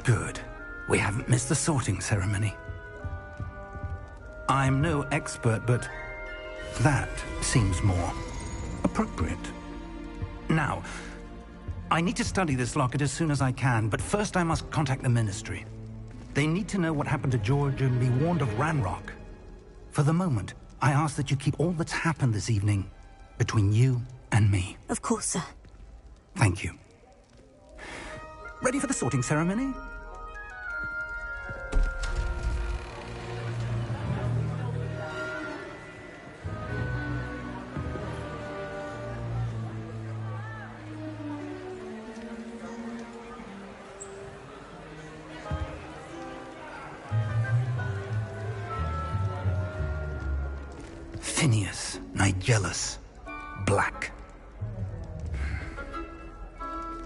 Good. We haven't missed the sorting ceremony. I'm no expert, but that seems more appropriate. Now, I need to study this locket as soon as I can, but first I must contact the Ministry. They need to know what happened to George and be warned of Ranrock. For the moment, I ask that you keep all that's happened this evening between you and me. Of course, sir. Thank you. Ready for the sorting ceremony? Phineas, Nigellus, Black.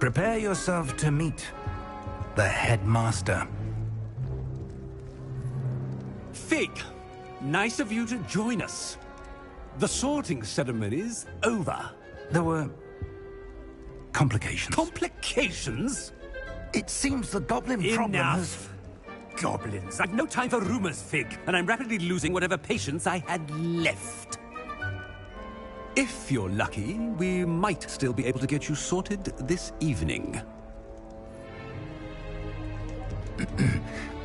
Prepare yourself to meet the headmaster. Fig, nice of you to join us. The sorting ceremony's over. There were complications. Complications? It seems the goblin problem has... Enough. Goblins. I've no time for rumors, Fig, and I'm rapidly losing whatever patience I had left. If you're lucky, we might still be able to get you sorted this evening.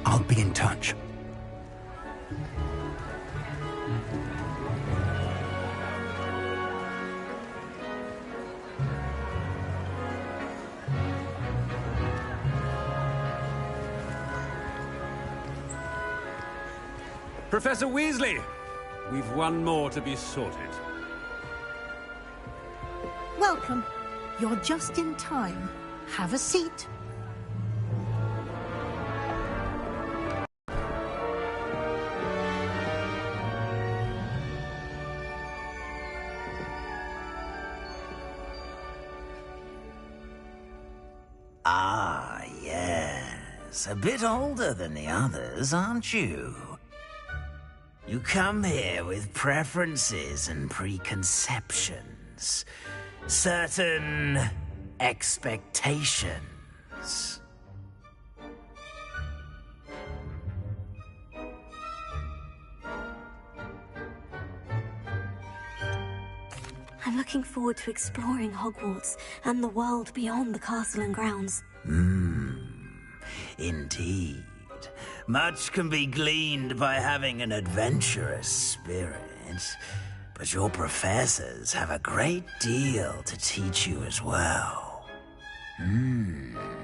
I'll be in touch. Professor Weasley, we've one more to be sorted. Welcome. You're just in time. Have a seat. Ah, yes. A bit older than the others, aren't you? You come here with preferences and preconceptions. Certain expectations. I'm looking forward to exploring Hogwarts and the world beyond the castle and grounds. Indeed. Much can be gleaned by having an adventurous spirit. But your professors have a great deal to teach you as well.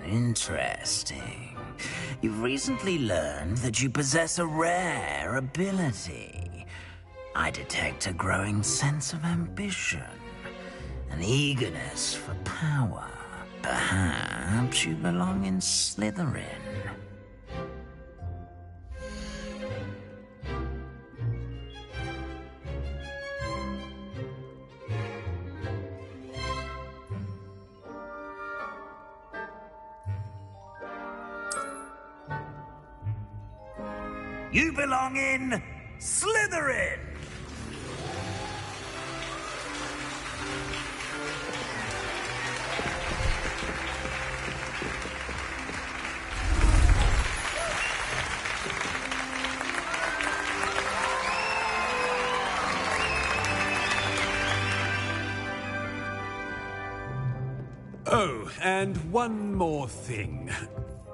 Interesting. You've recently learned that you possess a rare ability. I detect a growing sense of ambition, an eagerness for power. Perhaps you belong in Slytherin. You belong in Slytherin! Oh, and one more thing.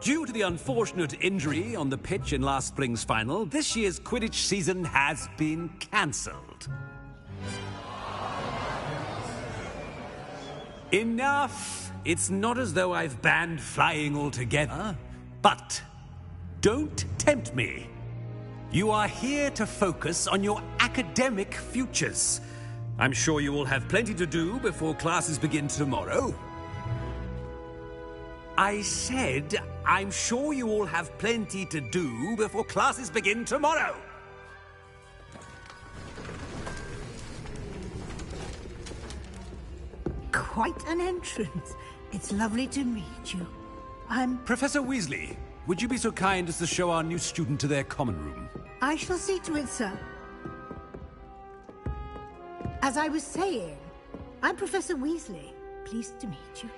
Due to the unfortunate injury on the pitch in last spring's final, this year's Quidditch season has been cancelled. Enough! It's not as though I've banned flying altogether. But don't tempt me. You are here to focus on your academic futures. I'm sure you will have plenty to do before classes begin tomorrow. I said, I'm sure you all have plenty to do before classes begin tomorrow. Quite an entrance. It's lovely to meet you. I'm... Professor Weasley, would you be so kind as to show our new student to their common room? I shall see to it, sir. As I was saying, I'm Professor Weasley. Pleased to meet you.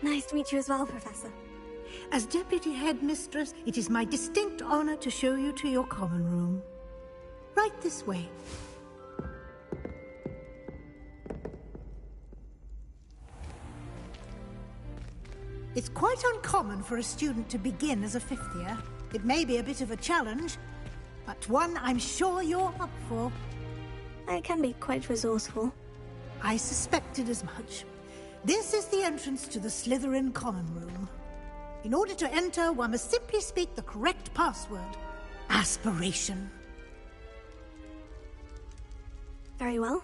Nice to meet you as well, Professor. As Deputy Headmistress, it is my distinct honor to show you to your common room. Right this way. It's quite uncommon for a student to begin as a fifth year. It may be a bit of a challenge, but one I'm sure you're up for. I can be quite resourceful. I suspected as much. This is the entrance to the Slytherin common room. In order to enter, one must simply speak the correct password. Aspiration. Very well.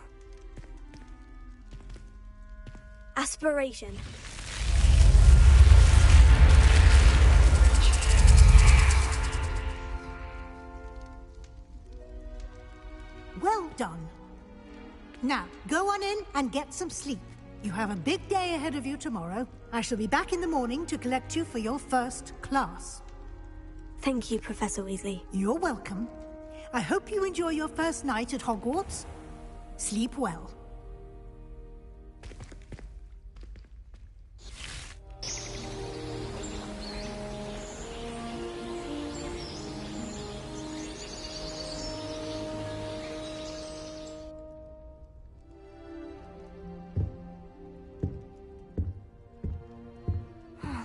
Aspiration. Well done. Now, go on in and get some sleep. You have a big day ahead of you tomorrow. I shall be back in the morning to collect you for your first class. Thank you, Professor Weasley. You're welcome. I hope you enjoy your first night at Hogwarts. Sleep well.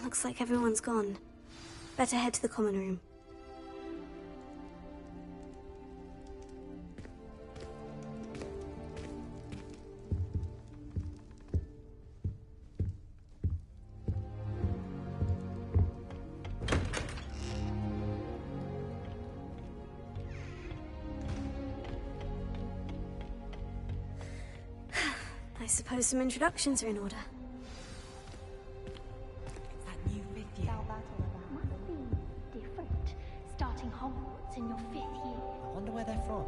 Looks like everyone's gone. Better head to the common room. I suppose some introductions are in order. In your 5th year. I wonder where they're from.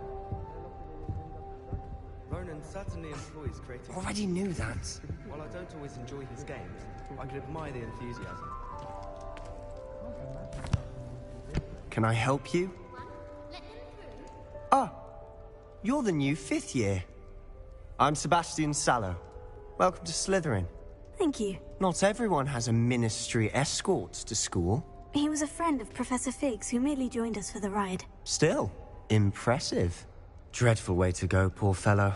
Ronan certainly employs creative... Already knew that. While I don't always enjoy his games, I can admire the enthusiasm. Can I help you? Ah, you're the new 5th year. I'm Sebastian Sallow. Welcome to Slytherin. Thank you. Not everyone has a ministry escort to school. He was a friend of Professor Fig's who merely joined us for the ride. Still, impressive. Dreadful way to go, poor fellow.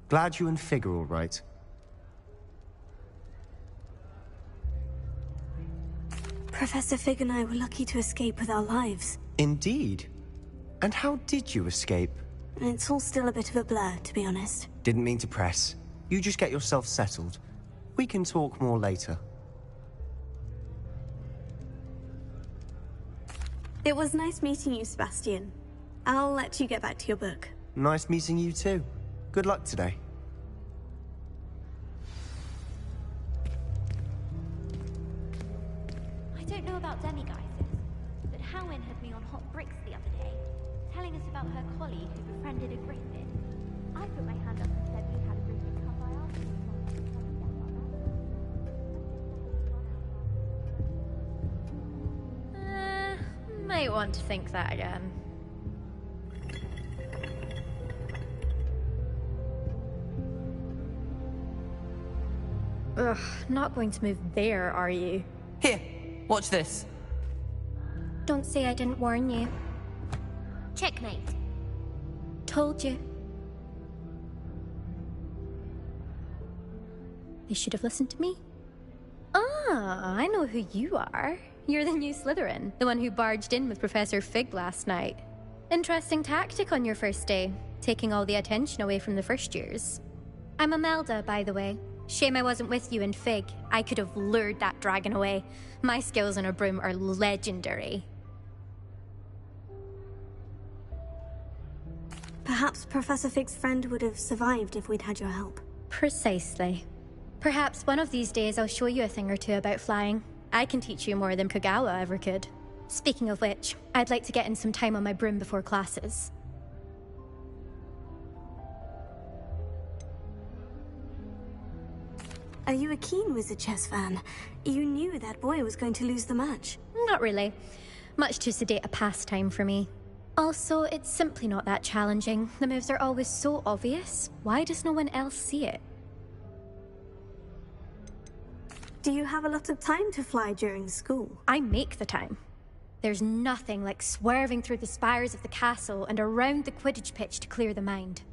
Glad you and Fig are all right. Professor Fig and I were lucky to escape with our lives. Indeed. And how did you escape? It's all still a bit of a blur, to be honest. Didn't mean to press. You just get yourself settled. We can talk more later. It was nice meeting you, Sebastian. I'll let you get back to your book. Nice meeting you too. Good luck today. I don't know about demiguises, but Howin had me on hot bricks the other day, telling us about her colleague who befriended a Griffin. I put my hand up and said we had a Griffin come by our Might want to think that again. Ugh, not going to move there, are you? Here, watch this. Don't say I didn't warn you. Checkmate. Told you. They should have listened to me. Ah, I know who you are. You're the new Slytherin, the one who barged in with Professor Fig last night. Interesting tactic on your first day, taking all the attention away from the first years. I'm Imelda, by the way. Shame I wasn't with you in Fig. I could have lured that dragon away. My skills on a broom are legendary. Perhaps Professor Fig's friend would have survived if we'd had your help. Precisely. Perhaps one of these days I'll show you a thing or two about flying. I can teach you more than Kogawa ever could. Speaking of which, I'd like to get in some time on my broom before classes. Are you a keen Wizard Chess fan? You knew that boy was going to lose the match. Not really. Much too sedate a pastime for me. Also, it's simply not that challenging. The moves are always so obvious. Why does no one else see it? Do you have a lot of time to fly during school? I make the time. There's nothing like swerving through the spires of the castle and around the Quidditch pitch to clear the mind.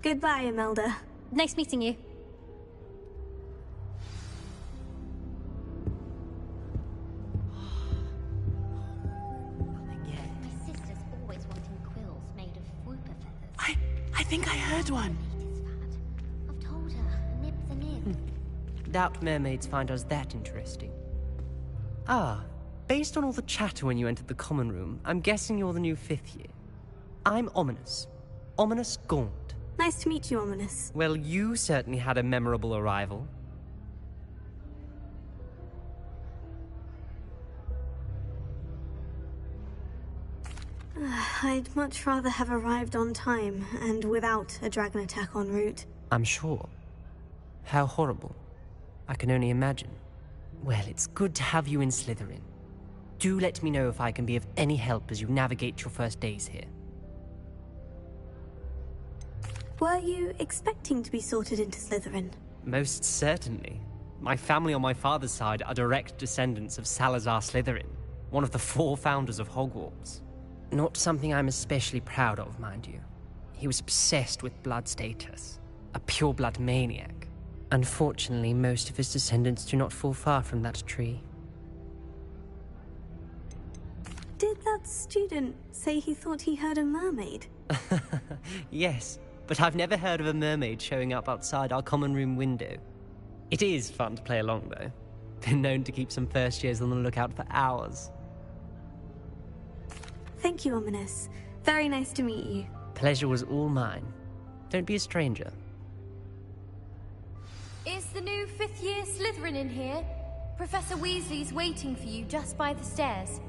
Goodbye, Imelda. Nice meeting you. My sister's always wanting quills made of whooper feathers. I think I heard one. I've told her, nib's a nib. Doubt mermaids find us that interesting. Ah, based on all the chatter when you entered the common room, I'm guessing you're the new 5th year. I'm Ominous. Ominous Gaunt. Nice to meet you, Ominous. Well, you certainly had a memorable arrival. I'd much rather have arrived on time and without a dragon attack en route. I'm sure. How horrible. I can only imagine. Well, it's good to have you in Slytherin. Do let me know if I can be of any help as you navigate your first days here. Were you expecting to be sorted into Slytherin? Most certainly. My family on my father's side are direct descendants of Salazar Slytherin, one of the 4 founders of Hogwarts. Not something I'm especially proud of, mind you. He was obsessed with blood status, a pure-blood maniac. Unfortunately, most of his descendants do not fall far from that tree. Did that student say he thought he heard a mermaid? Yes, but I've never heard of a mermaid showing up outside our common room window. It is fun to play along, though. Been known to keep some first years on the lookout for hours. Thank you, Ominous. Very nice to meet you. Pleasure was all mine. Don't be a stranger. Is the new 5th year Slytherin in here? Professor Weasley's waiting for you just by the stairs.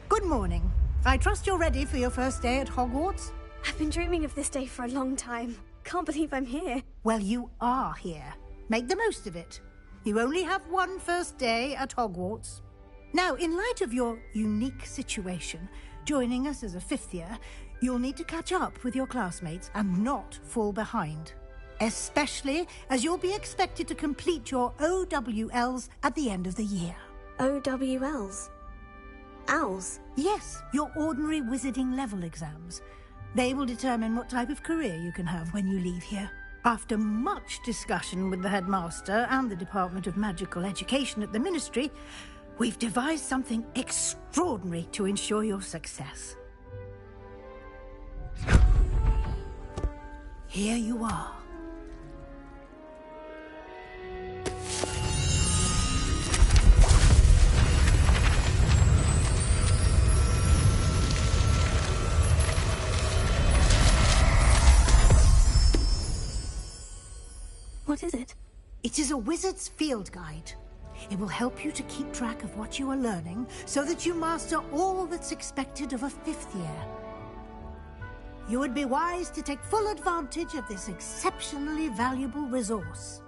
Good morning. I trust you're ready for your first day at Hogwarts? I've been dreaming of this day for a long time. Can't believe I'm here. Well, you are here. Make the most of it. You only have one first day at Hogwarts. Now, in light of your unique situation, joining us as a 5th year, you'll need to catch up with your classmates and not fall behind. Especially as you'll be expected to complete your OWLs at the end of the year. OWLs? Owls? Yes, your ordinary wizarding level exams. They will determine what type of career you can have when you leave here. After much discussion with the headmaster and the Department of Magical Education at the Ministry, we've devised something extraordinary to ensure your success. Here you are. What is it? It is a wizard's field guide. It will help you to keep track of what you are learning so that you master all that's expected of a 5th year. You would be wise to take full advantage of this exceptionally valuable resource.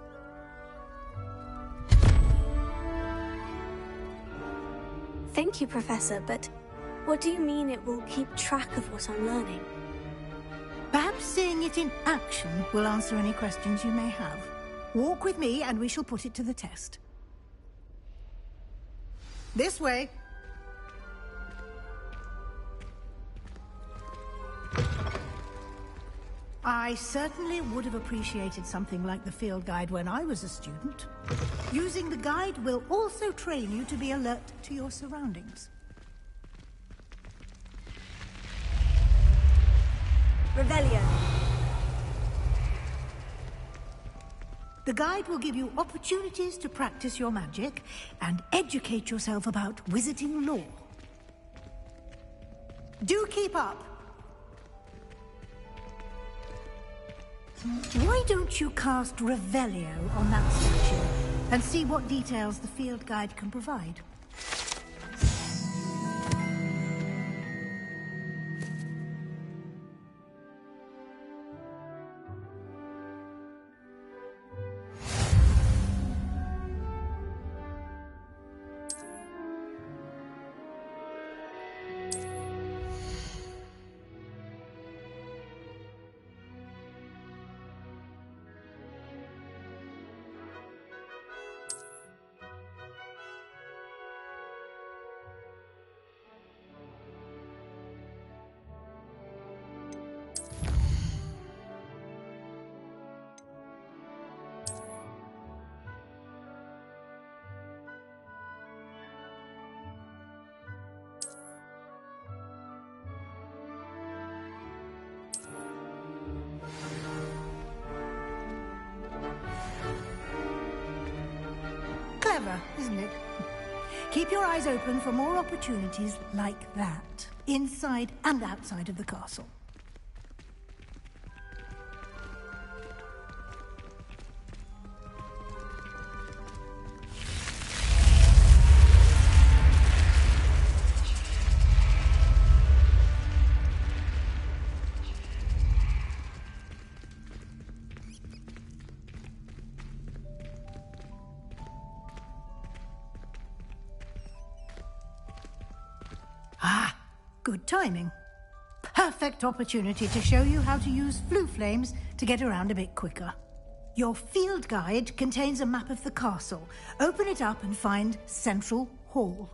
Thank you, Professor, but what do you mean it will keep track of what I'm learning? Perhaps seeing it in action will answer any questions you may have. Walk with me and we shall put it to the test. This way. I certainly would have appreciated something like the field guide when I was a student. Using the guide will also train you to be alert to your surroundings. Revelio. The guide will give you opportunities to practice your magic and educate yourself about wizarding lore. Do keep up. Why don't you cast Revelio on that statue? and see what details the field guide can provide. Clever, isn't it? Keep your eyes open for more opportunities like that, inside and outside of the castle. Ah, good timing. Perfect opportunity to show you how to use flue flames to get around a bit quicker. Your field guide contains a map of the castle. Open it up and find Central Hall.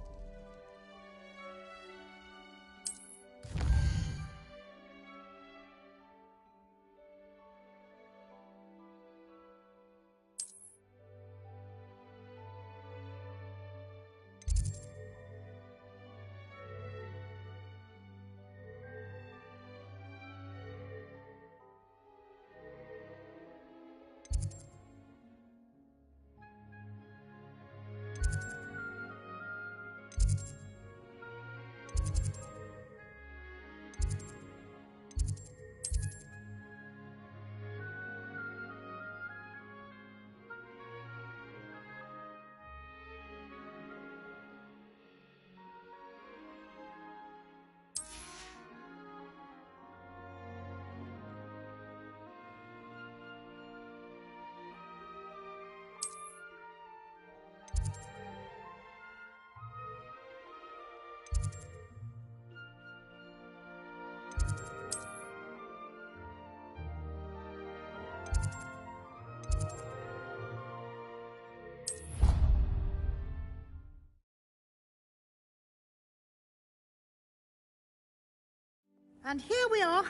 And here we are.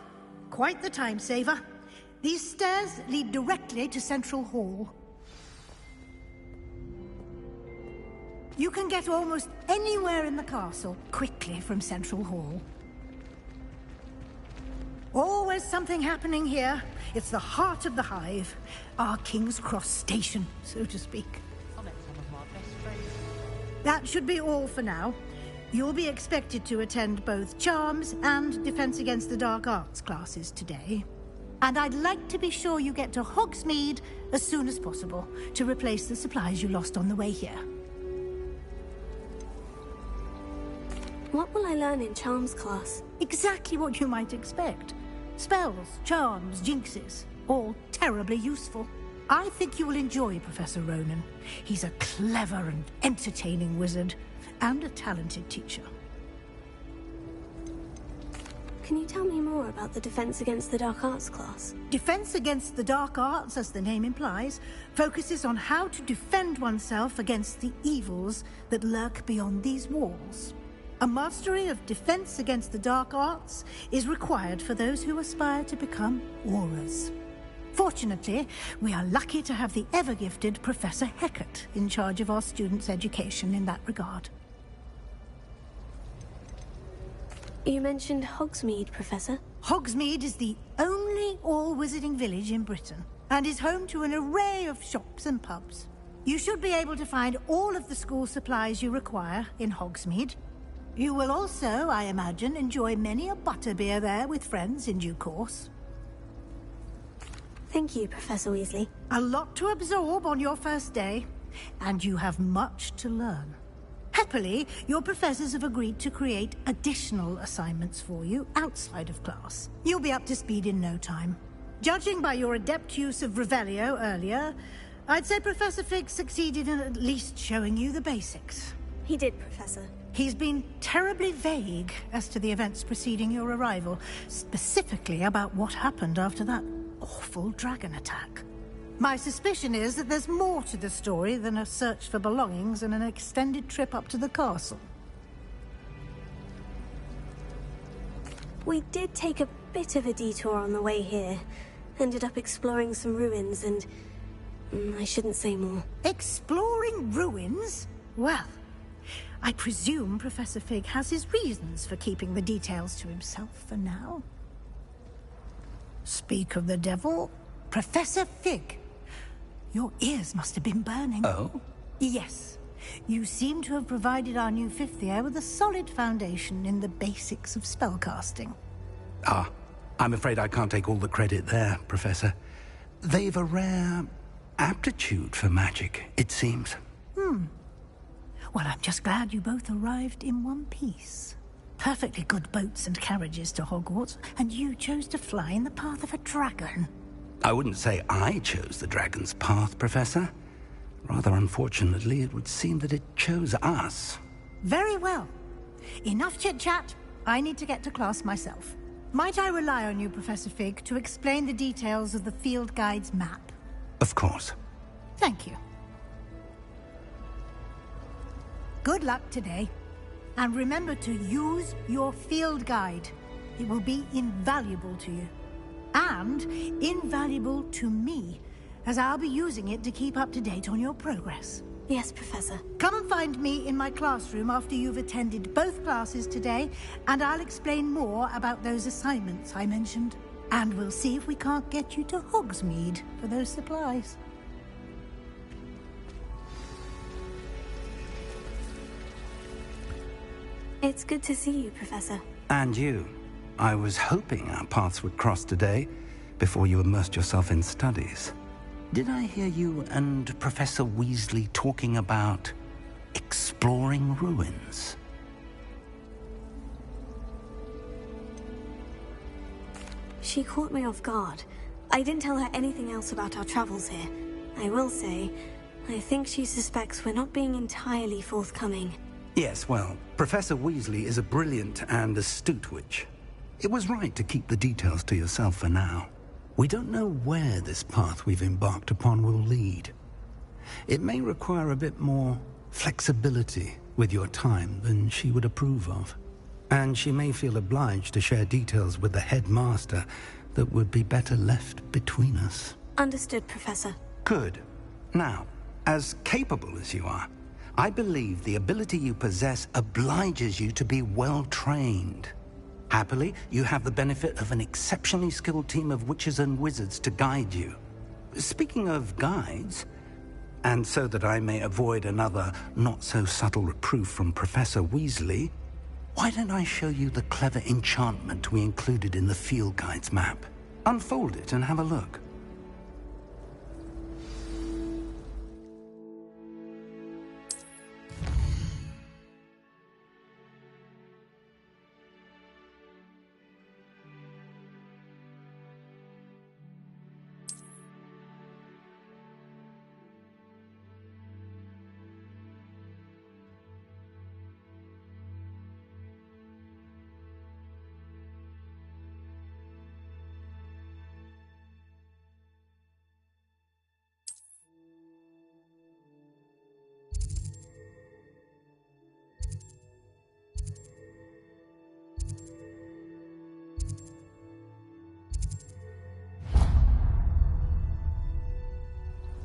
Quite the time saver. These stairs lead directly to Central Hall. You can get almost anywhere in the castle quickly from Central Hall. Always something happening here. It's the heart of the hive. Our King's Cross station, so to speak. I met some of my best friends. That should be all for now. You'll be expected to attend both Charms and Defense Against the Dark Arts classes today. And I'd like to be sure you get to Hogsmeade as soon as possible to replace the supplies you lost on the way here. What will I learn in Charms class? Exactly what you might expect. Spells, charms, jinxes, all terribly useful. I think you will enjoy Professor Ronan. He's a clever and entertaining wizard, and a talented teacher. Can you tell me more about the Defense Against the Dark Arts class? Defense Against the Dark Arts, as the name implies, focuses on how to defend oneself against the evils that lurk beyond these walls. A mastery of Defense Against the Dark Arts is required for those who aspire to become Aurors. Fortunately, we are lucky to have the ever-gifted Professor Hecat in charge of our students' education in that regard. You mentioned Hogsmeade, Professor. Hogsmeade is the only all-wizarding village in Britain, and is home to an array of shops and pubs. You should be able to find all of the school supplies you require in Hogsmeade. You will also, I imagine, enjoy many a butterbeer there with friends in due course. Thank you, Professor Weasley. A lot to absorb on your first day. and you have much to learn. Happily, your professors have agreed to create additional assignments for you outside of class. You'll be up to speed in no time. Judging by your adept use of Revelio earlier, I'd say Professor Fig succeeded in at least showing you the basics. He did, Professor. He's been terribly vague as to the events preceding your arrival, specifically about what happened after that awful dragon attack. My suspicion is that there's more to the story than a search for belongings and an extended trip up to the castle. We did take a bit of a detour on the way here. Ended up exploring some ruins and... I shouldn't say more. Exploring ruins? Well, I presume Professor Fig has his reasons for keeping the details to himself for now. Speak of the devil, Professor Fig. Your ears must have been burning. Oh? Yes. You seem to have provided our new fifth year with a solid foundation in the basics of spellcasting. Ah, I'm afraid I can't take all the credit there, Professor. They've a rare aptitude for magic, it seems. Well, I'm just glad you both arrived in one piece. Perfectly good boats and carriages to Hogwarts, and you chose to fly in the path of a dragon. I wouldn't say I chose the dragon's path, Professor. Rather unfortunately, it would seem that it chose us. Very well. Enough chit-chat. I need to get to class myself. Might I rely on you, Professor Fig, to explain the details of the field guide's map? Of course. Thank you. Good luck today. And remember to use your field guide. It will be invaluable to you. And invaluable to me, as I'll be using it to keep up to date on your progress. Yes, Professor. Come and find me in my classroom after you've attended both classes today, and I'll explain more about those assignments I mentioned. And we'll see if we can't get you to Hogsmeade for those supplies. It's good to see you, Professor. And you. I was hoping our paths would cross today, before you immersed yourself in studies. Did I hear you and Professor Weasley talking about exploring ruins? She caught me off guard. I didn't tell her anything else about our travels here. I will say, I think she suspects we're not being entirely forthcoming. Yes, well, Professor Weasley is a brilliant and astute witch. It was right to keep the details to yourself for now. We don't know where this path we've embarked upon will lead. It may require a bit more flexibility with your time than she would approve of. And she may feel obliged to share details with the headmaster that would be better left between us. Understood, Professor. Good. Now, as capable as you are, I believe the ability you possess obliges you to be well trained. Happily, you have the benefit of an exceptionally skilled team of witches and wizards to guide you. Speaking of guides, and so that I may avoid another not-so-subtle reproof from Professor Weasley, why don't I show you the clever enchantment we included in the field guide's map? Unfold it and have a look.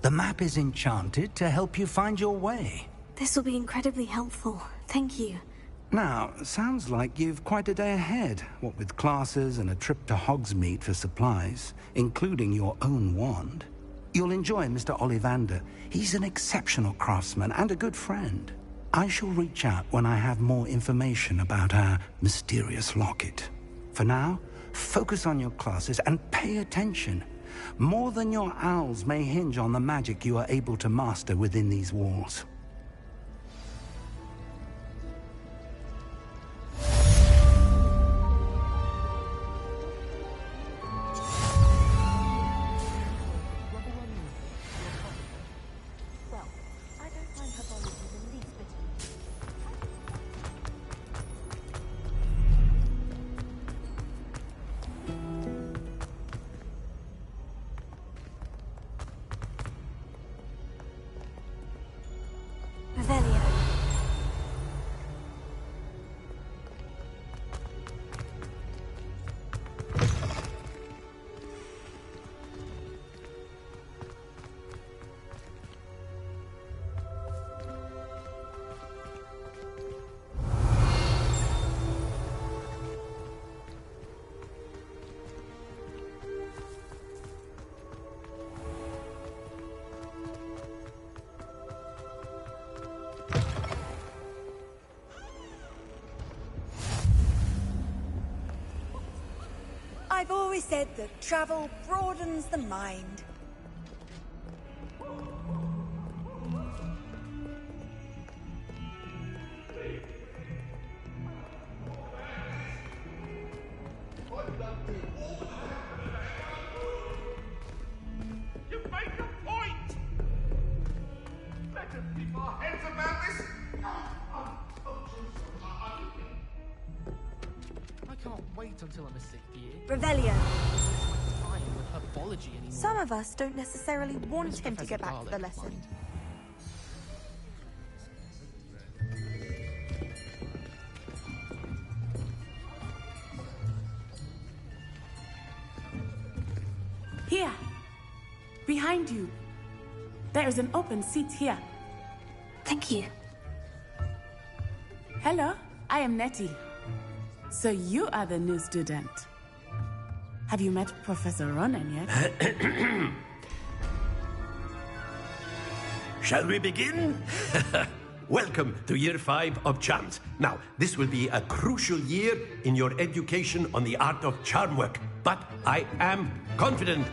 The map is enchanted to help you find your way. This will be incredibly helpful. Thank you. Now, sounds like you've quite a day ahead, what with classes and a trip to Hogsmeade for supplies, including your own wand. You'll enjoy Mr. Ollivander. He's an exceptional craftsman and a good friend. I shall reach out when I have more information about our mysterious locket. For now, focus on your classes and pay attention. More than your owls may hinge on the magic you are able to master within these walls. I've always said that travel broadens the mind. You make a point! Let us keep our heads about this! I can't wait until I'm a sixth year. Revelio. Time with herbology anymore. Some of us don't necessarily want him to go back to the lesson. Here. Behind you. There is an open seat here. Thank you. Hello, I am Nettie. So you are the new student. Have you met Professor Ronan yet? Shall we begin? Welcome to Year 5 of Charms. Now, this will be a crucial year in your education on the art of charm work. But I am confident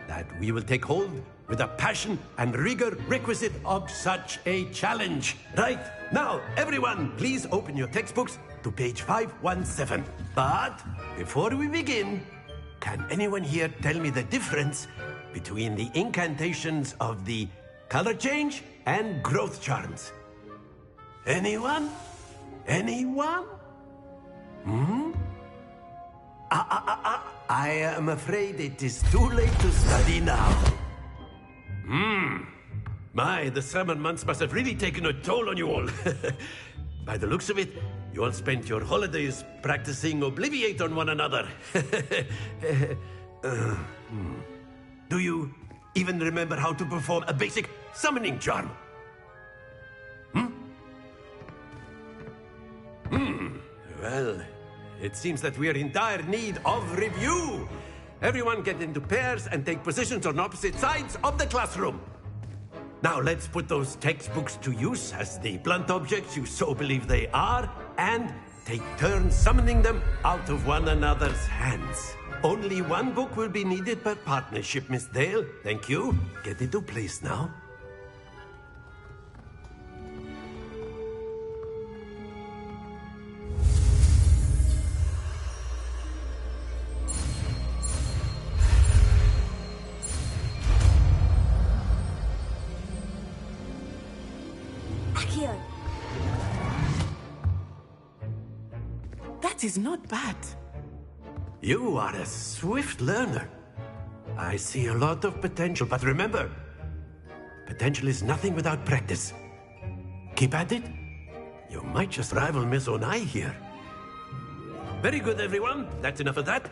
that we will take hold with the passion and rigor requisite of such a challenge. Right, now, everyone, please open your textbooks to page 517. But before we begin, can anyone here tell me the difference between the incantations of the color change and growth charms? Anyone? Anyone? I am afraid it is too late to study now. My, the summer months must have really taken a toll on you all. By the looks of it, you all spent your holidays practicing Obliviate on one another. Do you even remember how to perform a basic summoning charm? Well, it seems that we are in dire need of review. Everyone get into pairs and take positions on opposite sides of the classroom. Now let's put those textbooks to use as the blunt objects you so believe they are, and take turns summoning them out of one another's hands. Only one book will be needed per partnership, Miss Dale. Thank you. Get into place now. Accio. That is not bad. You are a swift learner. I see a lot of potential, but remember, potential is nothing without practice. Keep at it. You might just rival Miss Onai here. Very good, everyone. That's enough of that.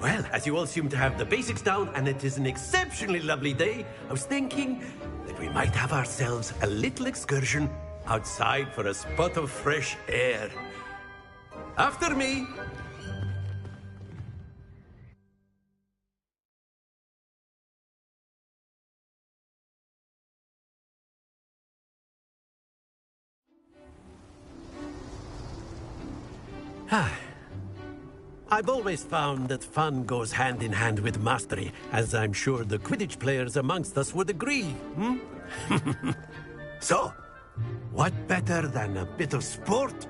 Well, as you all seem to have the basics down, and it is an exceptionally lovely day, I was thinking that we might have ourselves a little excursion outside for a spot of fresh air. After me. I've always found that fun goes hand in hand with mastery, as I'm sure the Quidditch players amongst us would agree, hmm? So, what better than a bit of sport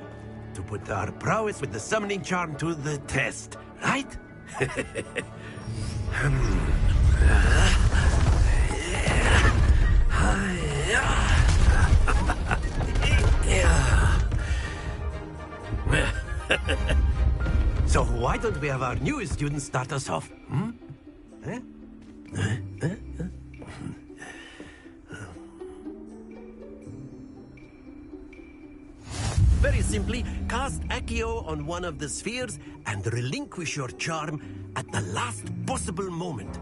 to put our prowess with the summoning charm to the test, right? So why don't we have our newest student start us off? Hmm? Very simply, cast Accio on one of the spheres and relinquish your charm at the last possible moment.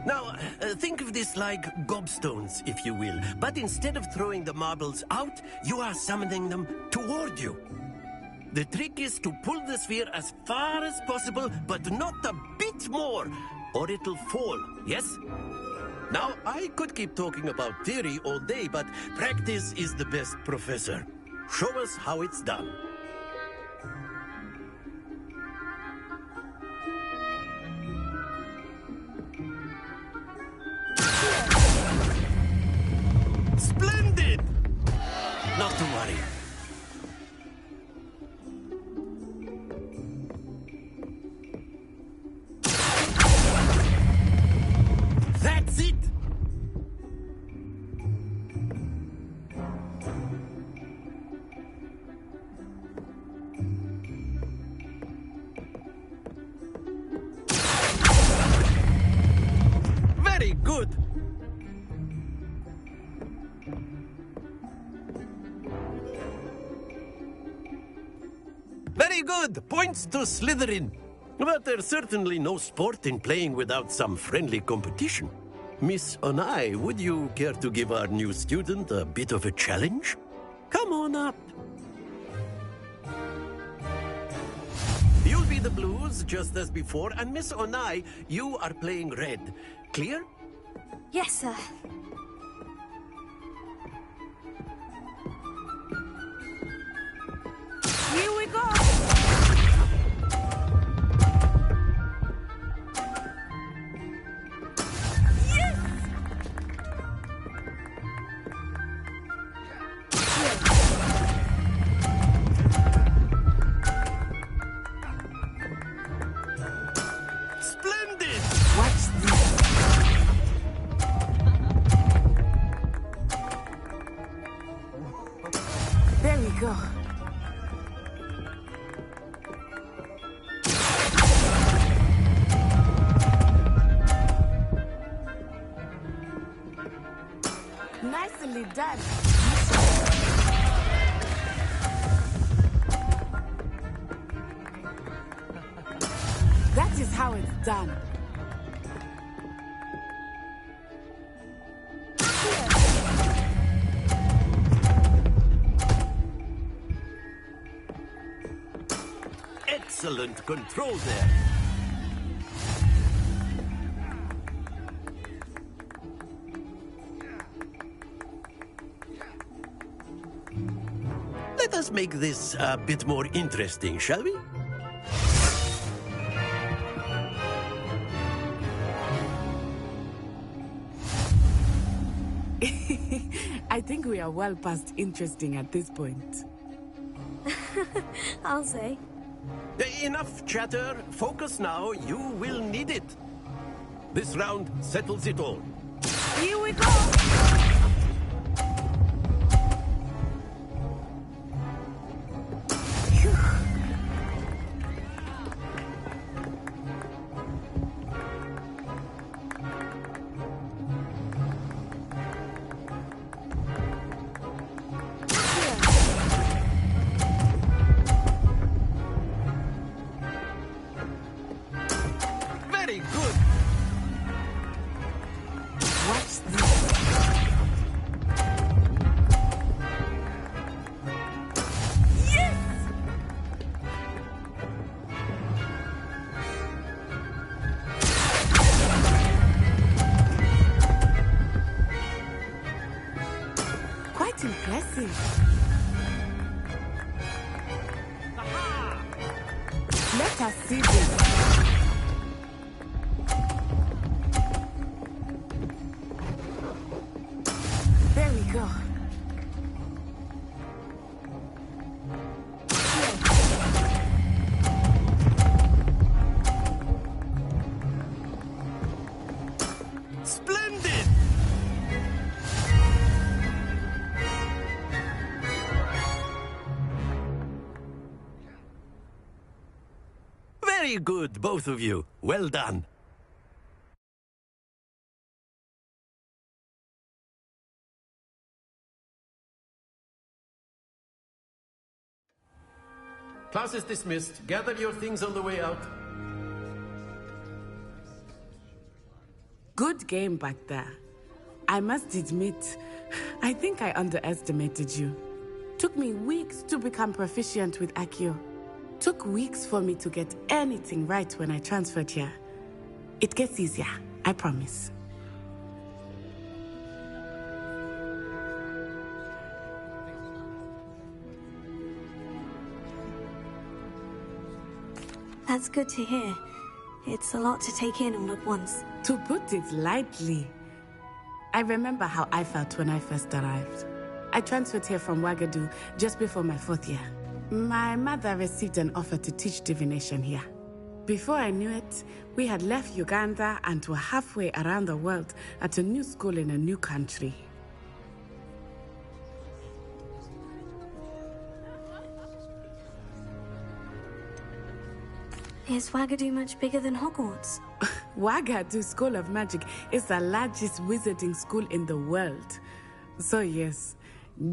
Now, think of this like gobstones, if you will. But instead of throwing the marbles out, you are summoning them toward you. The trick is to pull the sphere as far as possible, but not a bit more, or it'll fall, yes? Now, I could keep talking about theory all day, but practice is the best professor. Show us how it's done. Splendid! Not to worry. That's it! Very good! Very good! Points to Slytherin. But there's certainly no sport in playing without some friendly competition. Miss Onai, would you care to give our new student a bit of a challenge? Come on up. You'll be the blues, just as before, and Miss Onai, you are playing red. Clear? Yes, sir. Here we go! Splendid! Watch this. There we go. Nicely done. That is how it's done. Excellent control there. Let us make this a bit more interesting, shall we? I think we are well past interesting at this point. I'll say. Enough chatter. Focus now. You will need it. This round settles it all. Here we go! Very good. Watch this. Yes! Quite impressive. Let interceding. There we go. Splendid! Very good, both of you. Well done. Class is dismissed. Gather your things on the way out. Good game back there. I must admit, I think I underestimated you. Took me weeks to become proficient with Accio. Took weeks for me to get anything right when I transferred here. It gets easier, I promise. That's good to hear. It's a lot to take in all at once. To put it lightly, I remember how I felt when I first arrived. I transferred here from Ouagadougou just before my 4th year. My mother received an offer to teach divination here. Before I knew it, we had left Uganda and were halfway around the world at a new school in a new country. Is Ouagadougou much bigger than Hogwarts? Ouagadougou School of Magic is the largest wizarding school in the world. So yes,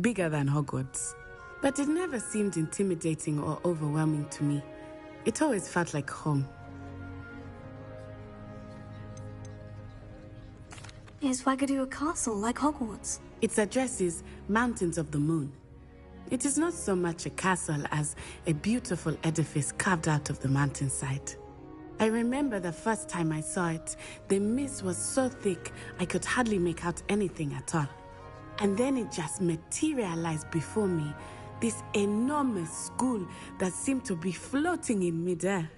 bigger than Hogwarts. But it never seemed intimidating or overwhelming to me. It always felt like home. Is Ouagadougou a castle like Hogwarts? Its address is Mountains of the Moon. It is not so much a castle as a beautiful edifice carved out of the mountainside. I remember the first time I saw it, the mist was so thick I could hardly make out anything at all. And then it just materialized before me, this enormous school that seemed to be floating in midair.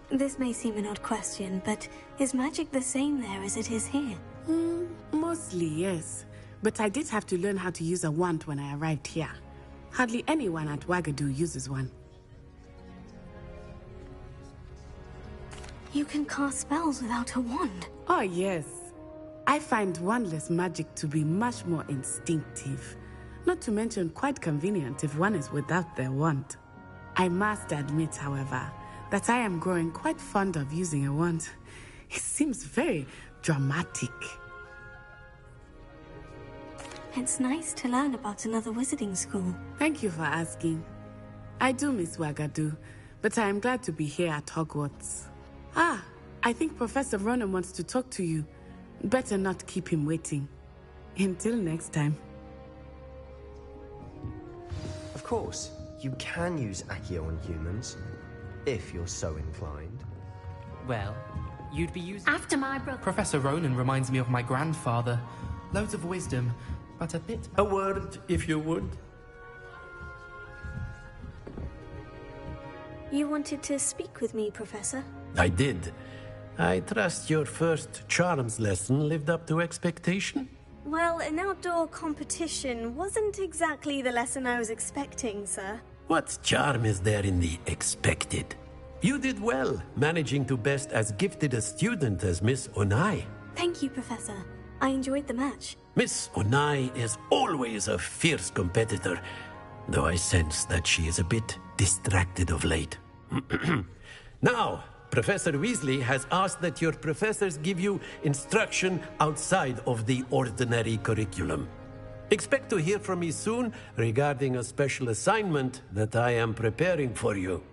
This may seem an odd question, but is magic the same there as it is here? Mostly, yes. But I did have to learn how to use a wand when I arrived here. Hardly anyone at Ouagadougou uses one. You can cast spells without a wand? Oh, yes. I find wandless magic to be much more instinctive. Not to mention quite convenient if one is without their wand. I must admit, however, that I am growing quite fond of using a wand. It seems very dramatic. It's nice to learn about another wizarding school. Thank you for asking. I do miss Ouagadougou, but I am glad to be here at Hogwarts. Ah, I think Professor Ronan wants to talk to you. Better not keep him waiting. Until next time. Of course, you can use Accio on humans, if you're so inclined. Well, you'd be using... After my brother... Professor Ronan reminds me of my grandfather. Loads of wisdom, but a bit... A word, if you would. You wanted to speak with me, Professor? I did. I trust your first charms lesson lived up to expectation? Well, an outdoor competition wasn't exactly the lesson I was expecting, sir. What charm is there in the expected? You did well, managing to best as gifted a student as Miss Onai. Thank you, Professor. I enjoyed the match. Miss Onai is always a fierce competitor, though I sense that she is a bit distracted of late. Now, Professor Weasley has asked that your professors give you instruction outside of the ordinary curriculum. Expect to hear from me soon regarding a special assignment that I am preparing for you.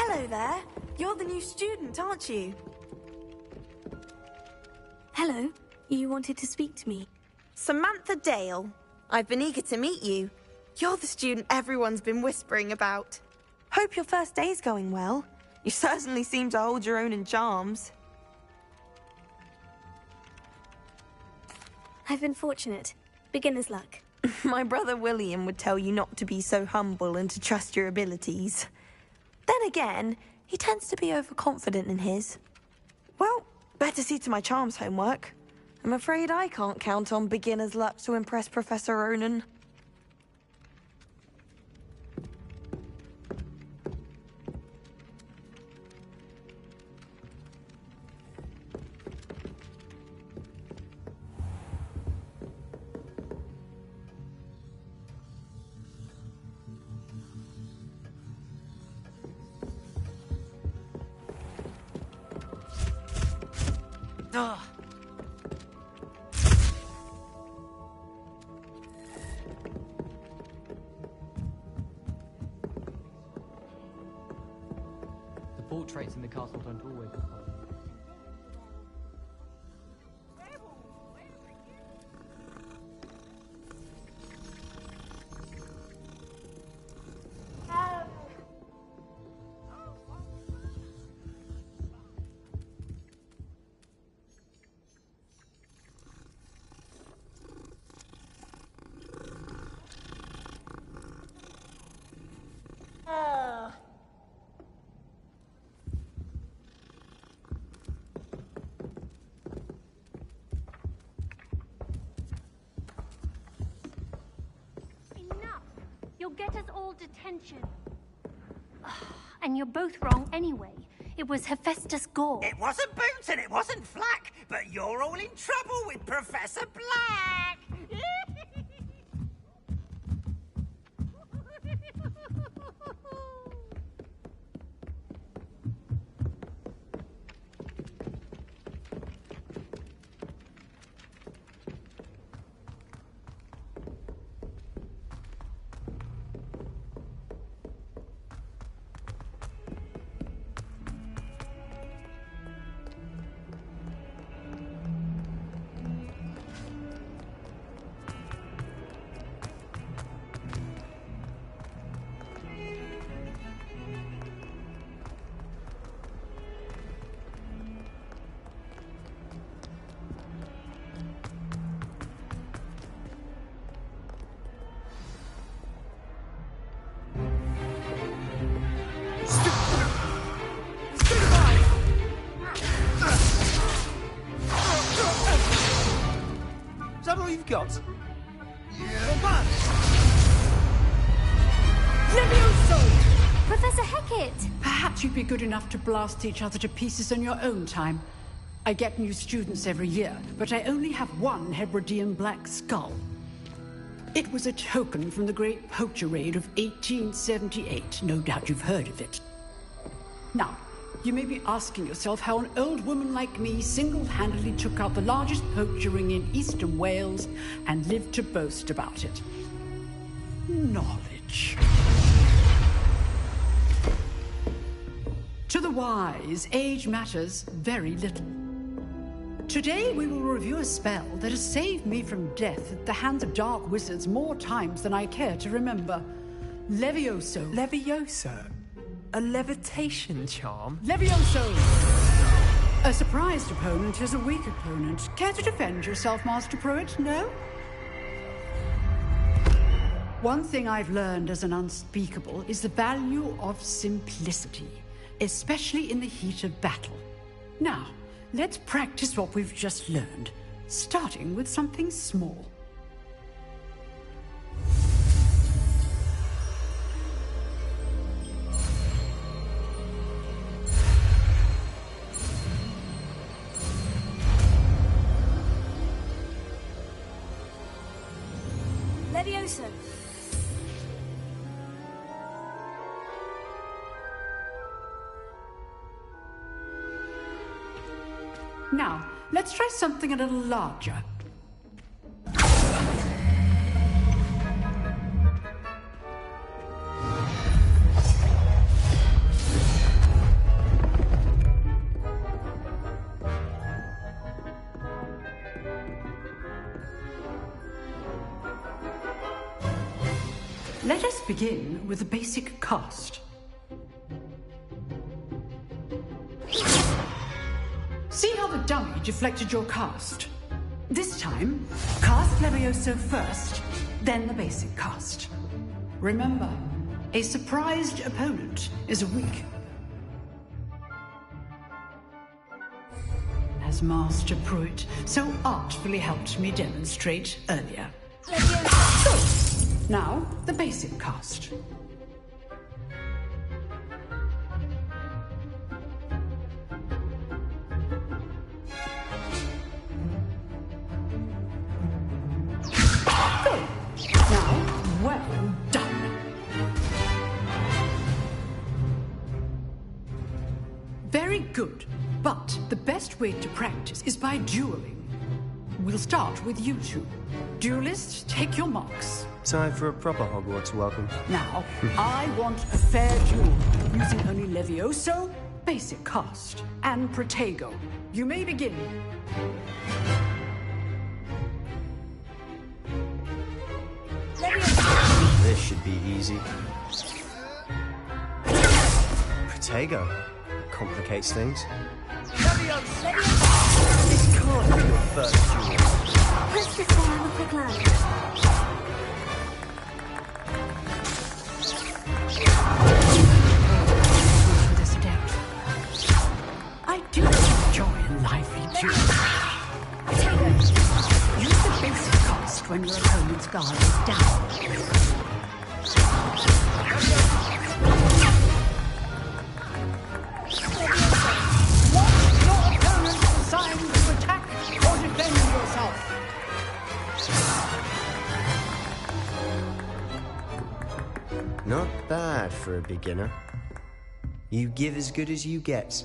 Hello there. You're the new student, aren't you? Hello. You wanted to speak to me. Samantha Dale. I've been eager to meet you. You're the student everyone's been whispering about. Hope your first day's going well. You certainly seem to hold your own in charms. I've been fortunate. Beginner's luck. My brother William would tell you not to be so humble and to trust your abilities. Then again, he tends to be overconfident in his. Well, better see to my charms homework. I'm afraid I can't count on beginner's luck to impress Professor Ronan. Ugh. The portraits in the castle don't always look like. You'll get us all detention. And you're both wrong anyway. It was Hephaestus Gore. It wasn't Boots and it wasn't Flack, but you're all in trouble with Professor Black. Is that all you've got? Levioso! Professor Hecat! Perhaps you'd be good enough to blast each other to pieces in your own time. I get new students every year, but I only have one Hebridean black skull. It was a token from the Great Poacher Raid of 1878. No doubt you've heard of it. Now, you may be asking yourself how an old woman like me single-handedly took out the largest poacher ring in eastern Wales and lived to boast about it. Knowledge. To the wise, age matters very little. Today we will review a spell that has saved me from death at the hands of dark wizards more times than I care to remember. Levioso. Levioso? A levitation charm? Levioso! A surprised opponent is a weak opponent. Care to defend yourself, Master Pruitt? No? One thing I've learned as an unspeakable is the value of simplicity, especially in the heat of battle. Now, let's practice what we've just learned, starting with something small. Levioso. Now, let's try something a little larger. Let us begin with the basic cast. See how the dummy deflected your cast? This time, cast Levioso first, then the basic cast. Remember, a surprised opponent is weak. As Master Pruitt so artfully helped me demonstrate earlier. Good. Now, the basic cast. Well done. Very good, but the best way to practice is by dueling. We'll start with you two. Duelists, take your marks. Time for a proper Hogwarts welcome. Now, I want a fair duel, using only Levioso, basic cast, and Protego. You may begin. This should be easy. Protego. Complicates things. This can't be your first duel. Let's just go have a quick look. I do enjoy lively duels. Use the basic cast when your opponent's guard is down. Your opponent's assigned to attack or defend yourself. Not bad for a beginner. You give as good as you get.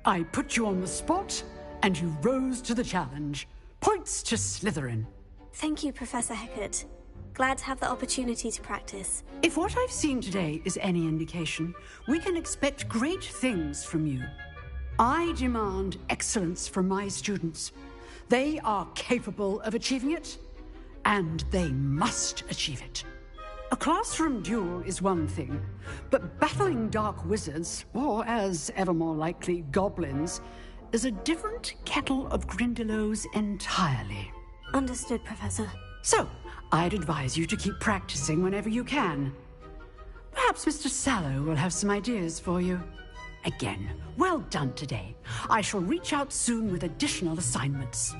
I put you on the spot, and you rose to the challenge. Points to Slytherin. Thank you, Professor Hecat. Glad to have the opportunity to practice. If what I've seen today is any indication, we can expect great things from you. I demand excellence from my students. They are capable of achieving it, and they must achieve it. A classroom duel is one thing, but battling dark wizards, or as ever more likely, goblins, is a different kettle of Grindylows entirely. Understood, Professor. So, I'd advise you to keep practicing whenever you can. Perhaps Mr. Sallow will have some ideas for you. Again, well done today. I shall reach out soon with additional assignments.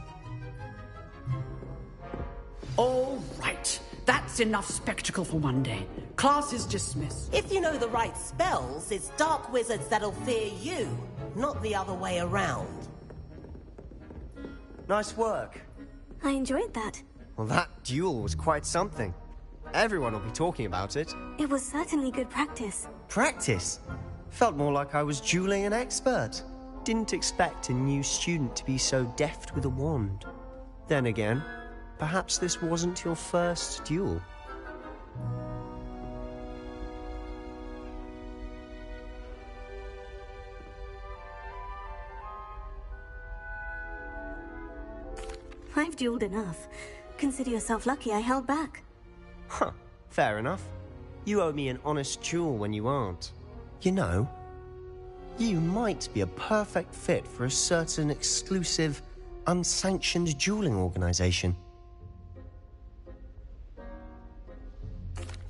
All right. That's enough spectacle for one day. Class is dismissed. If you know the right spells, it's dark wizards that'll fear you, not the other way around. Nice work. I enjoyed that. Well, that duel was quite something. Everyone will be talking about it. It was certainly good practice. Practice? Felt more like I was dueling an expert. Didn't expect a new student to be so deft with a wand. Then again, perhaps this wasn't your first duel. I've dueled enough. Consider yourself lucky I held back. Huh. Fair enough. You owe me an honest duel when you aren't. You know, you might be a perfect fit for a certain exclusive, unsanctioned dueling organization.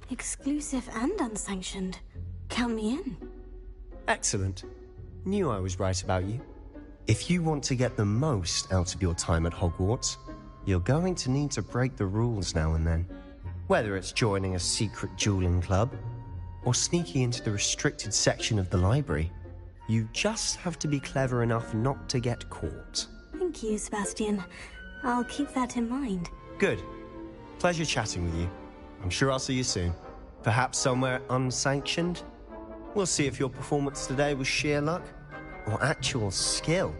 Exclusive and unsanctioned. Count me in. Excellent. Knew I was right about you. If you want to get the most out of your time at Hogwarts, you're going to need to break the rules now and then. Whether it's joining a secret dueling club, or sneaking into the restricted section of the library, you just have to be clever enough not to get caught. Thank you, Sebastian. I'll keep that in mind. Good. Pleasure chatting with you. I'm sure I'll see you soon. Perhaps somewhere unsanctioned? We'll see if your performance today was sheer luck or actual skill.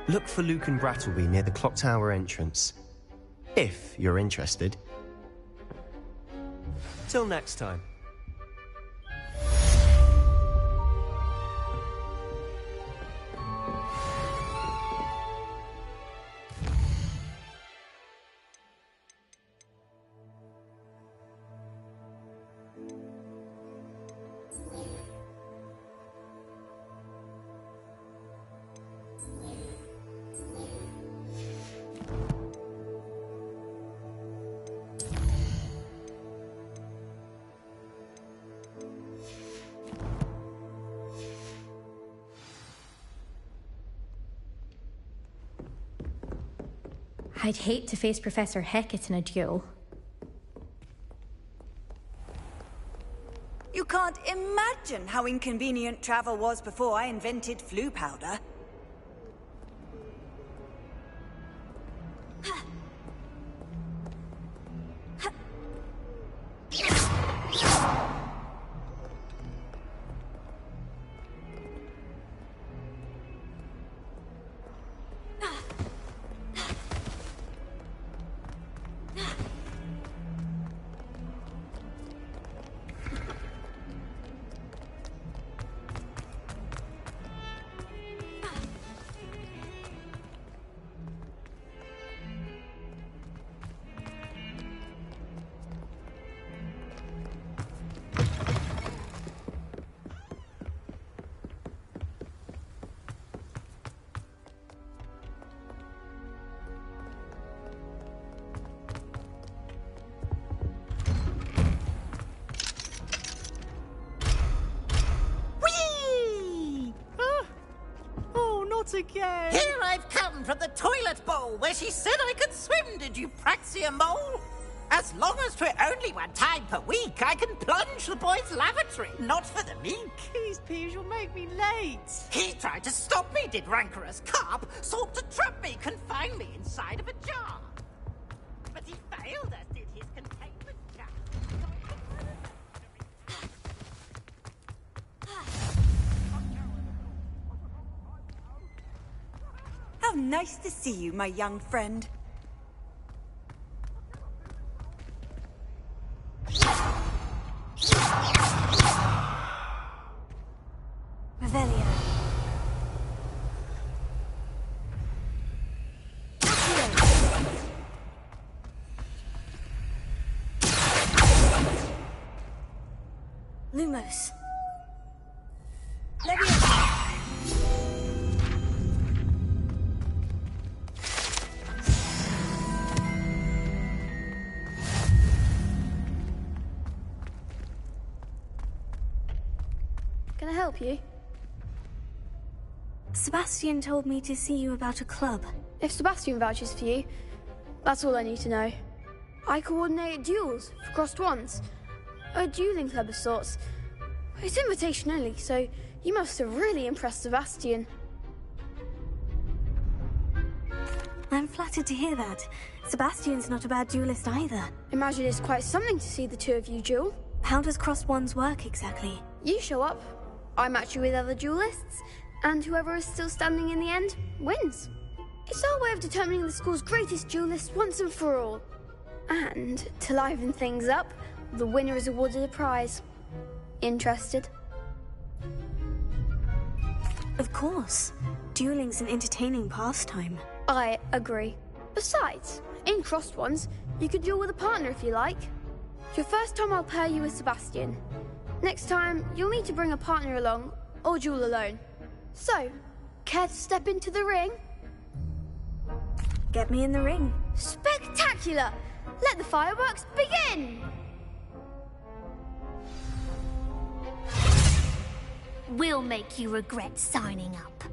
Look for Luke and Brattleby near the clock tower entrance, if you're interested. Till next time. I'd hate to face Professor Hecat in a duel. You can't imagine how inconvenient travel was before I invented flu powder. Again. Here I've come from the toilet bowl where she said I could swim, did you Praxia mole? As long as 'twere only one time per week, I can plunge the boy's lavatory, not for the meek. Please, Peeves, you'll make me late. He tried to stop me, did rancorous carp, sought to trap me, confine me inside of a jar. But he failed, as did his containment jar. How nice to see you, my young friend. Revelio. Lumos. Can I help you? Sebastian told me to see you about a club. If Sebastian vouches for you, that's all I need to know. I coordinate duels for crossed ones. A dueling club of sorts. It's invitation only, so you must have really impressed Sebastian. I'm flattered to hear that. Sebastian's not a bad duelist either. Imagine it's quite something to see the two of you duel. How does crossed ones work exactly? You show up, I match you with other duelists, and whoever is still standing in the end wins. It's our way of determining the school's greatest duelist once and for all. And to liven things up, the winner is awarded a prize. Interested? Of course. Dueling's an entertaining pastime. I agree. Besides, in crossed ones, you could duel with a partner if you like. Your first time I'll pair you with Sebastian. Next time, you'll need to bring a partner along, or duel alone. So, care to step into the ring? Get me in the ring. Spectacular! Let the fireworks begin! We'll make you regret signing up.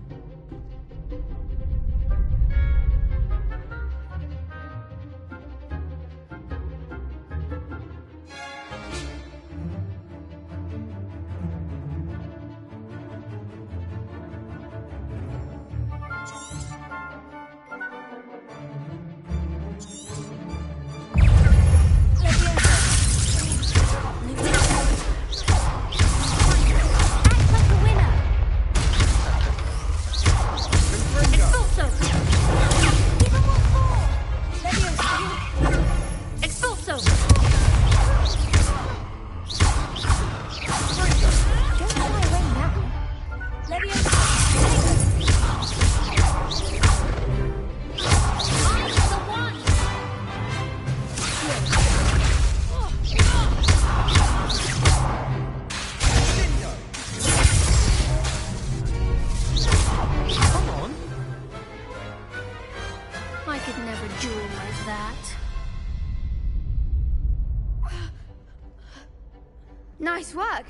Nice work.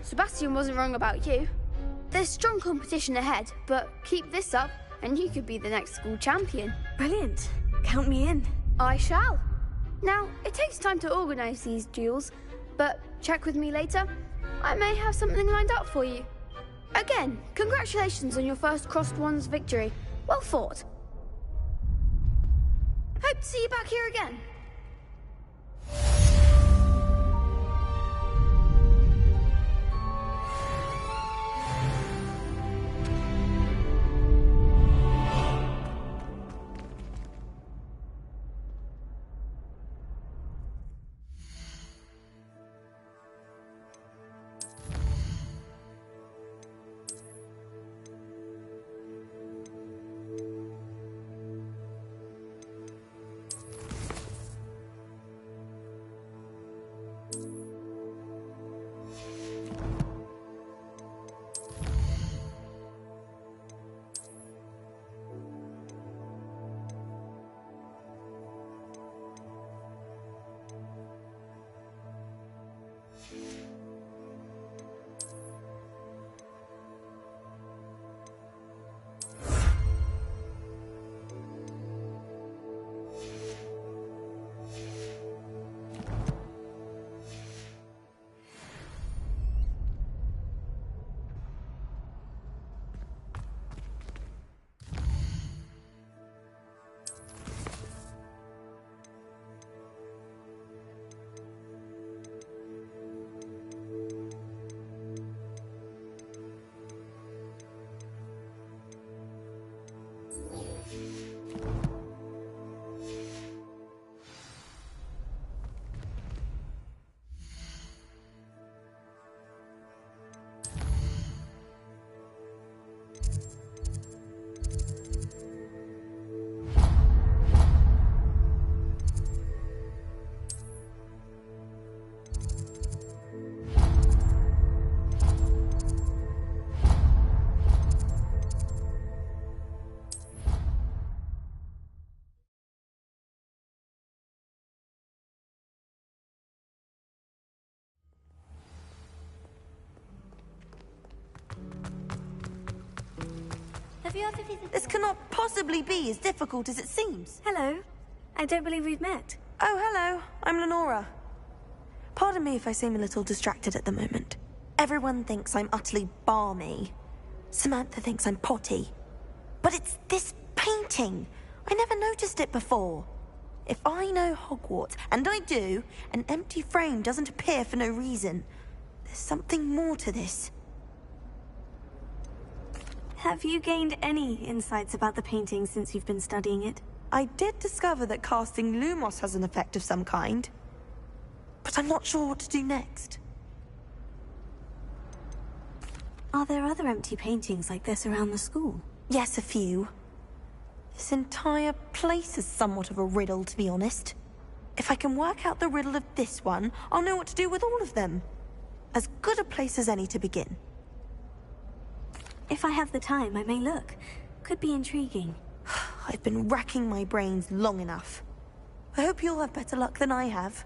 Sebastian wasn't wrong about you. There's strong competition ahead, but keep this up and you could be the next school champion. Brilliant. Count me in. I shall. Now, it takes time to organize these duels, but check with me later. I may have something lined up for you. Again, congratulations on your first Crossed Ones victory. Well fought. Hope to see you back here again. This cannot possibly be as difficult as it seems. Hello. I don't believe we've met. Oh, hello. I'm Lenora. Pardon me if I seem a little distracted at the moment. Everyone thinks I'm utterly balmy. Samantha thinks I'm potty. But it's this painting. I never noticed it before. If I know Hogwarts, and I do, an empty frame doesn't appear for no reason. There's something more to this. Have you gained any insights about the painting since you've been studying it? I did discover that casting Lumos has an effect of some kind. But I'm not sure what to do next. Are there other empty paintings like this around the school? Yes, a few. This entire place is somewhat of a riddle, to be honest. If I can work out the riddle of this one, I'll know what to do with all of them. As good a place as any to begin. If I have the time, I may look. Could be intriguing. I've been racking my brains long enough. I hope you'll have better luck than I have.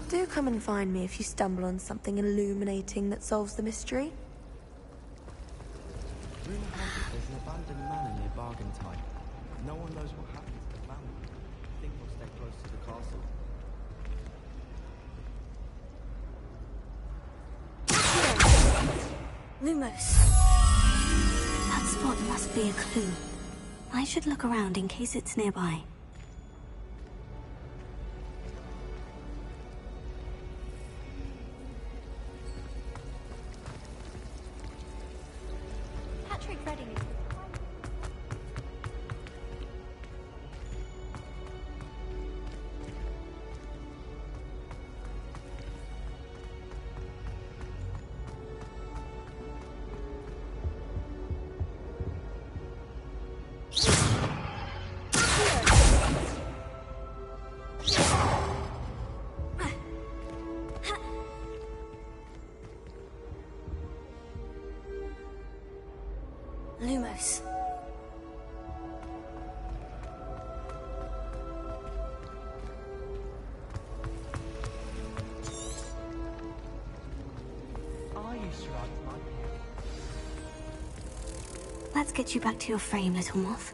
Do come and find me if you stumble on something illuminating that solves the mystery. Rumor has it there's an abandoned manor near Bargentine. No one knows what happened to the family. I think we'll stay close to the castle. Lumos. That spot must be a clue. I should look around in case it's nearby. Patrick Redding is Lumos. Let's get you back to your frame, little moth.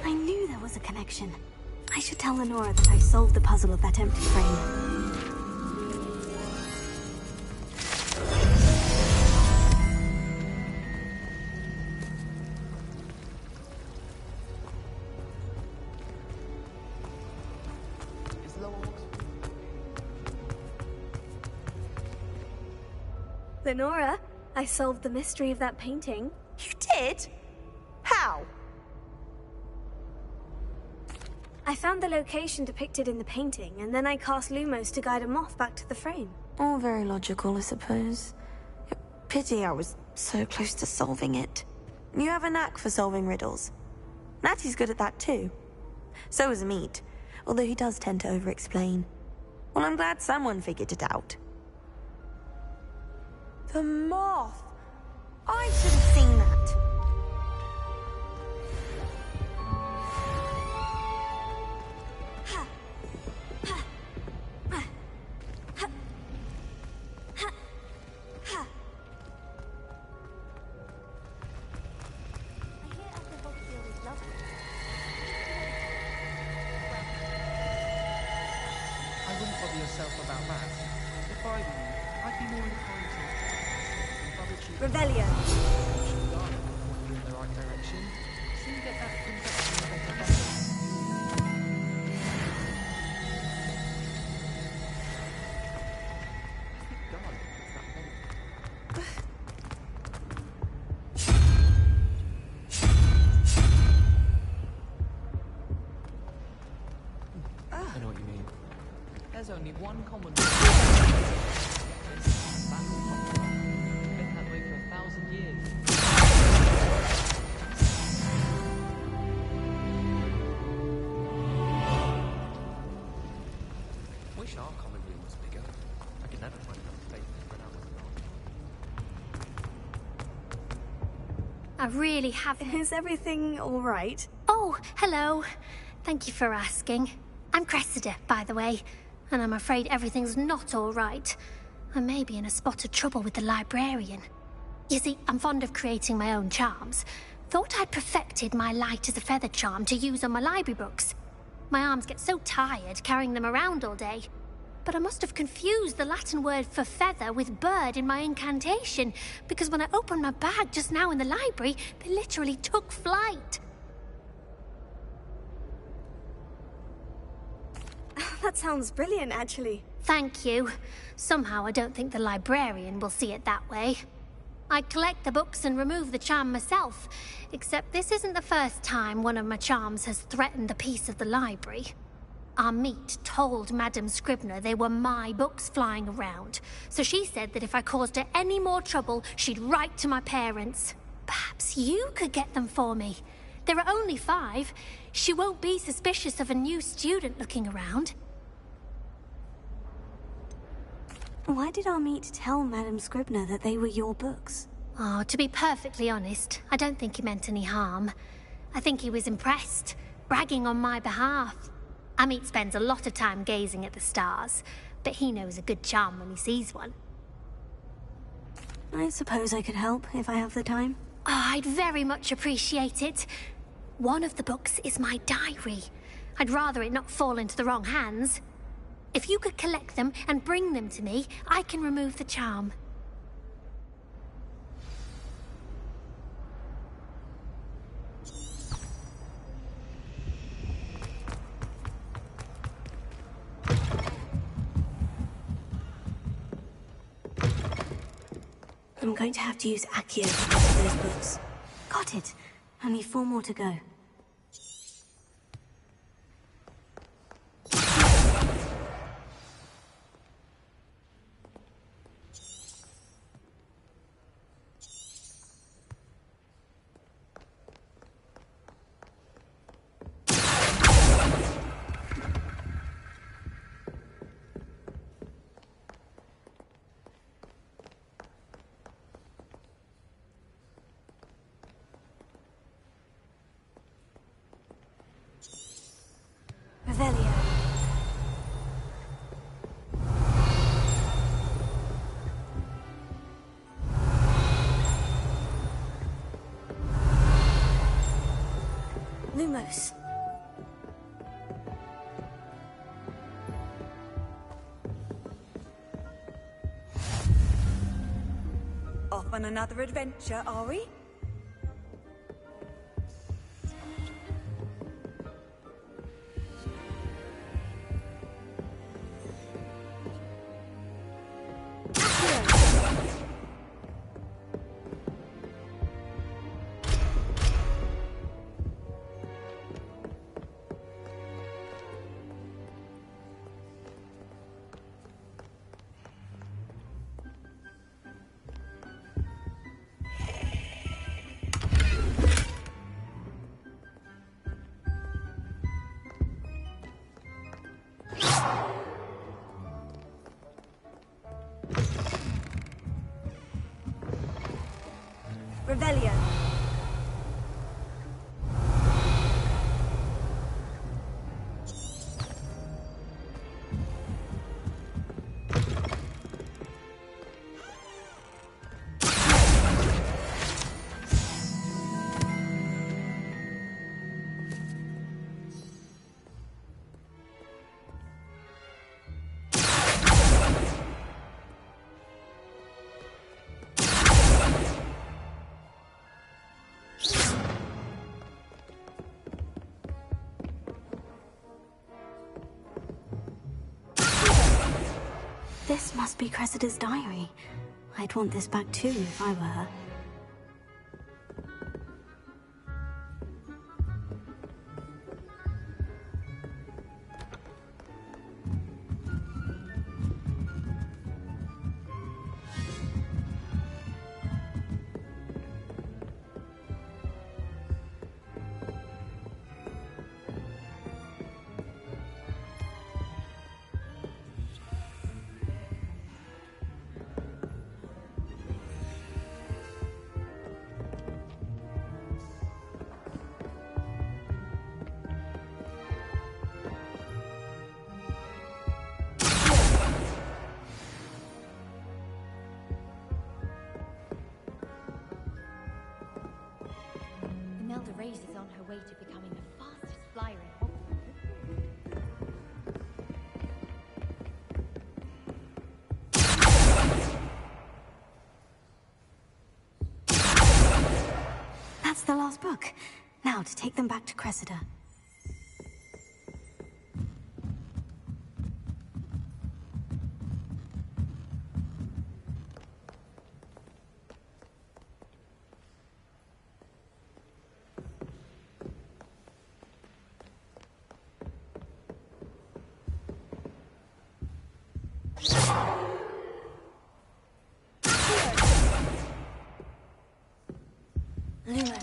I knew there was a connection. I should tell Lenora that I solved the puzzle of that empty frame. Lenora, I solved the mystery of that painting. You did? How? I found the location depicted in the painting, and then I cast Lumos to guide a moth back to the frame. All very logical, I suppose. Pity I was so close to solving it. You have a knack for solving riddles. Natty's good at that too. So is Amit, although he does tend to over-explain. Well, I'm glad someone figured it out. The moth! I should have seen that. I wouldn't bother yourself about that. If I were you, I'd be more inclined to Revelio. in the right direction. So you get that conduction better. I know what you mean. There's only one common. Been that way for 1,000 years. Wish our common room was bigger. I could never find enough space to spread out my knowledge. I really have. Is everything all right? Oh, hello. Thank you for asking. I'm Cressida, by the way, and I'm afraid everything's not all right. I may be in a spot of trouble with the librarian. You see, I'm fond of creating my own charms. Thought I'd perfected my light as a feather charm to use on my library books. My arms get so tired carrying them around all day. But I must have confused the Latin word for feather with bird in my incantation, because when I opened my bag just now in the library, they literally took flight. That sounds brilliant, actually. Thank you. Somehow I don't think the librarian will see it that way. I'd collect the books and remove the charm myself, except this isn't the first time one of my charms has threatened a piece of the library. Our meet told Madame Scribner they were my books flying around, so she said that if I caused her any more trouble, she'd write to my parents. Perhaps you could get them for me. There are only 5. She won't be suspicious of a new student looking around. Why did our meet tell Madame Scribner that they were your books? Oh, to be perfectly honest, I don't think he meant any harm. I think he was impressed, bragging on my behalf. Amit spends a lot of time gazing at the stars, but he knows a good charm when he sees one. I suppose I could help if I have the time. Oh, I'd very much appreciate it. One of the books is my diary. I'd rather it not fall into the wrong hands. If you could collect them and bring them to me, I can remove the charm. I'm going to have to use Accio to get those books. Got it. Only 4 more to go. Revelio. Lumos. Off on another adventure, are we? Revelio. This must be Cressida's diary. I'd want this back too if I were her. Imelda Reyes is on her way to becoming the fastest flyer in Hogwarts. That's the last book. Now to take them back to Cressida.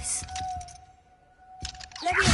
close. Let me...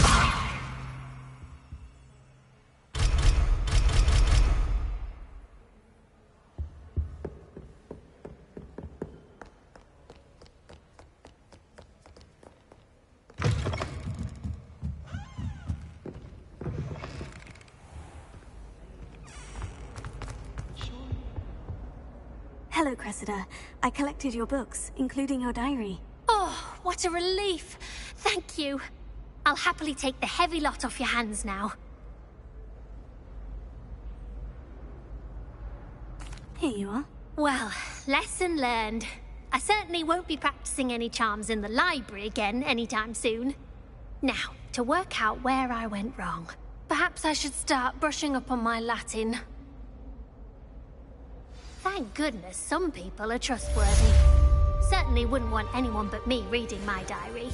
Hello, Cressida. I collected your books, including your diary. Oh, what a relief. Thank you. I'll happily take the heavy lot off your hands now. Here you are. Well, lesson learned. I certainly won't be practicing any charms in the library again anytime soon. Now, to work out where I went wrong. Perhaps I should start brushing up on my Latin. Thank goodness some people are trustworthy. Certainly wouldn't want anyone but me reading my diary.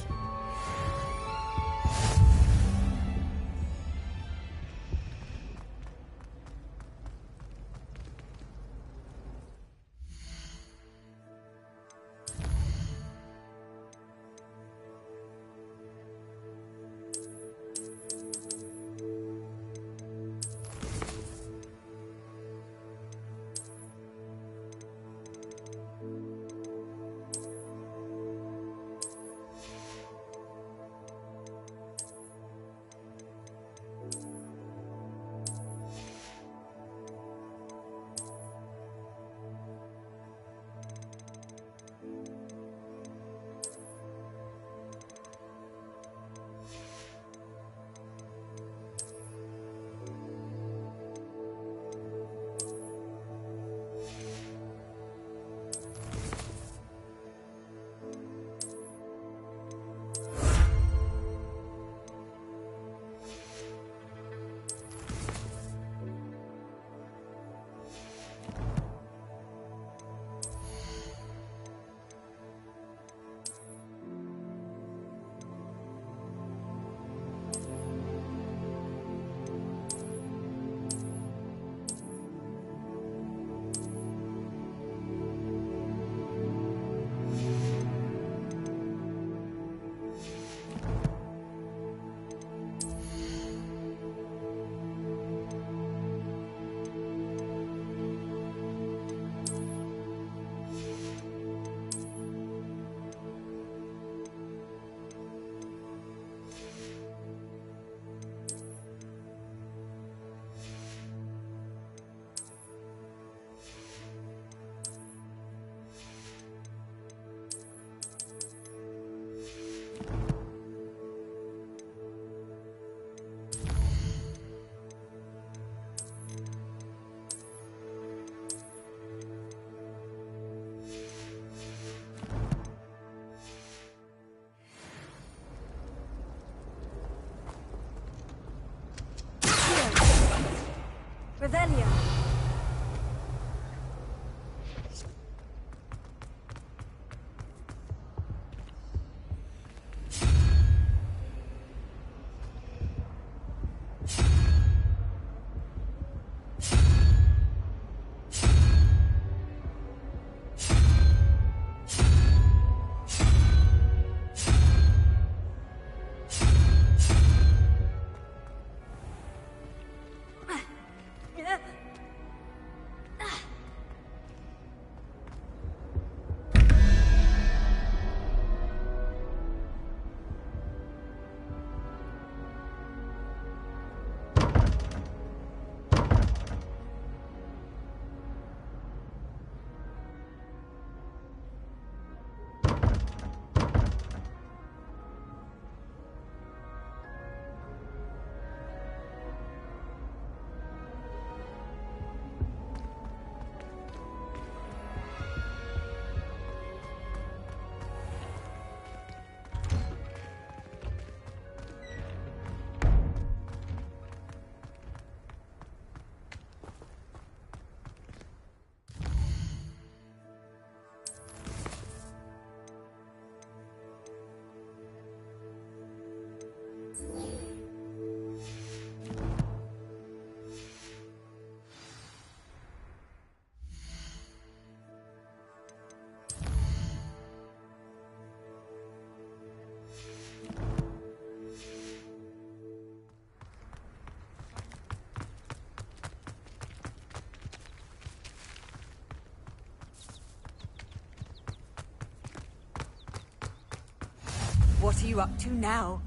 What are you up to now?